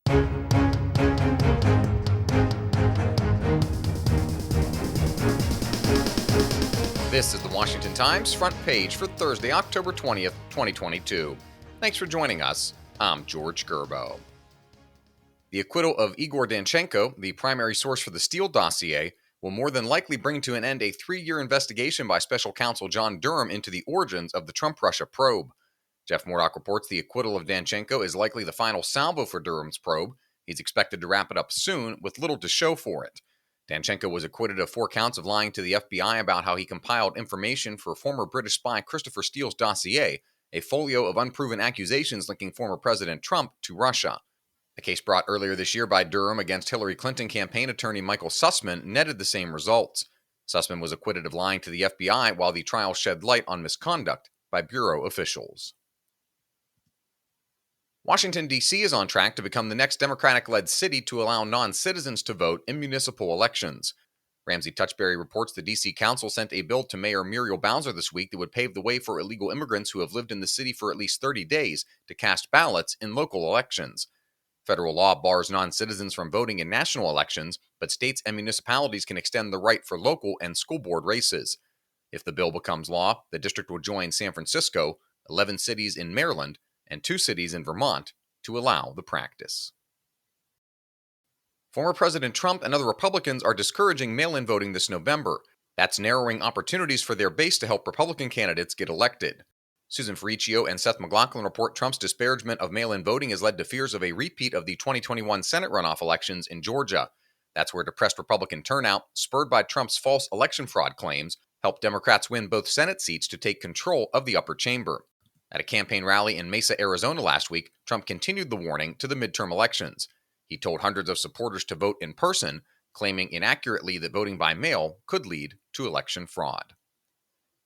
This is the Washington Times front page for Thursday, October 20th, 2022. Thanks for joining us. I'm George Gerbo. The acquittal of Igor Danchenko, the primary source for the Steele dossier, will more than likely bring to an end a 3-year investigation by special counsel John Durham into the origins of the Trump-Russia probe. Jeff Murdoch reports the acquittal of Danchenko is likely the final salvo for Durham's probe. He's expected to wrap it up soon with little to show for it. Danchenko was acquitted of 4 counts of lying to the FBI about how he compiled information for former British spy Christopher Steele's dossier, a folio of unproven accusations linking former President Trump to Russia. A case brought earlier this year by Durham against Hillary Clinton campaign attorney Michael Sussman netted the same results. Sussman was acquitted of lying to the FBI while the trial shed light on misconduct by bureau officials. Washington, D.C. is on track to become the next Democratic-led city to allow non-citizens to vote in municipal elections. Ramsey Touchberry reports the D.C. Council sent a bill to Mayor Muriel Bowser this week that would pave the way for illegal immigrants who have lived in the city for at least 30 days to cast ballots in local elections. Federal law bars non-citizens from voting in national elections, but states and municipalities can extend the right for local and school board races. If the bill becomes law, the district will join San Francisco, 11 cities in Maryland, and 2 cities in Vermont to allow the practice. Former President Trump and other Republicans are discouraging mail-in voting this November. That's narrowing opportunities for their base to help Republican candidates get elected. Susan Ferricchio and Seth McLaughlin report Trump's disparagement of mail-in voting has led to fears of a repeat of the 2021 Senate runoff elections in Georgia. That's where depressed Republican turnout, spurred by Trump's false election fraud claims, helped Democrats win both Senate seats to take control of the upper chamber. At a campaign rally in Mesa, Arizona last week, Trump continued the warning to the midterm elections. He told hundreds of supporters to vote in person, claiming inaccurately that voting by mail could lead to election fraud.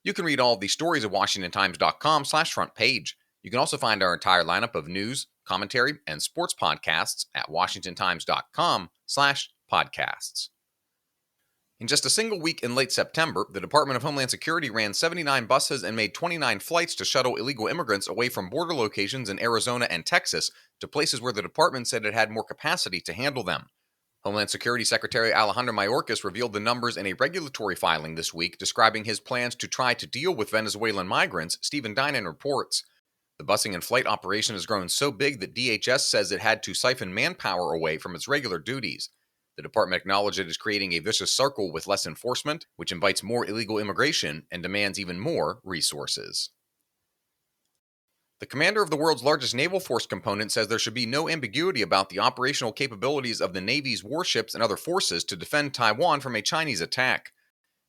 You can read all of these stories at WashingtonTimes.com/front page. You can also find our entire lineup of news, commentary, and sports podcasts at WashingtonTimes.com/podcasts. In just a single week in late September, the Department of Homeland Security ran 79 buses and made 29 flights to shuttle illegal immigrants away from border locations in Arizona and Texas to places where the department said it had more capacity to handle them. Homeland Security Secretary Alejandro Mayorkas revealed the numbers in a regulatory filing this week, describing his plans to try to deal with Venezuelan migrants, Stephen Dinan reports. The busing and flight operation has grown so big that DHS says it had to siphon manpower away from its regular duties. The department acknowledged it is creating a vicious circle with less enforcement, which invites more illegal immigration and demands even more resources. The commander of the world's largest naval force component says there should be no ambiguity about the operational capabilities of the Navy's warships and other forces to defend Taiwan from a Chinese attack.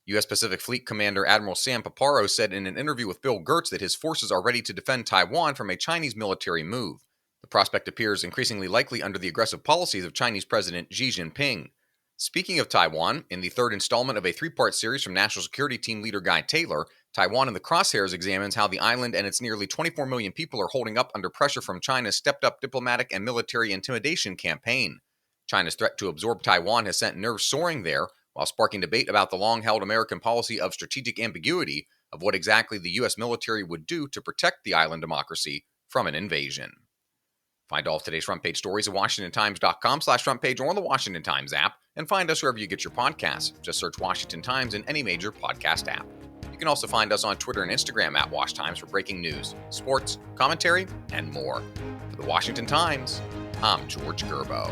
U.S. Pacific Fleet Commander Admiral Sam Paparo said in an interview with Bill Gertz that his forces are ready to defend Taiwan from a Chinese military move. The prospect appears increasingly likely under the aggressive policies of Chinese President Xi Jinping. Speaking of Taiwan, in the third installment of a 3-part series from National Security Team leader Guy Taylor, Taiwan in the Crosshairs examines how the island and its nearly 24 million people are holding up under pressure from China's stepped-up diplomatic and military intimidation campaign. China's threat to absorb Taiwan has sent nerves soaring there, while sparking debate about the long-held American policy of strategic ambiguity of what exactly the U.S. military would do to protect the island democracy from an invasion. Find all of today's front page stories at WashingtonTimes.com/front page or on the Washington Times app, and find us wherever you get your podcasts. Just search Washington Times in any major podcast app. You can also find us on Twitter and Instagram at WashTimes for breaking news, sports, commentary, and more. For the Washington Times, I'm George Gerbo.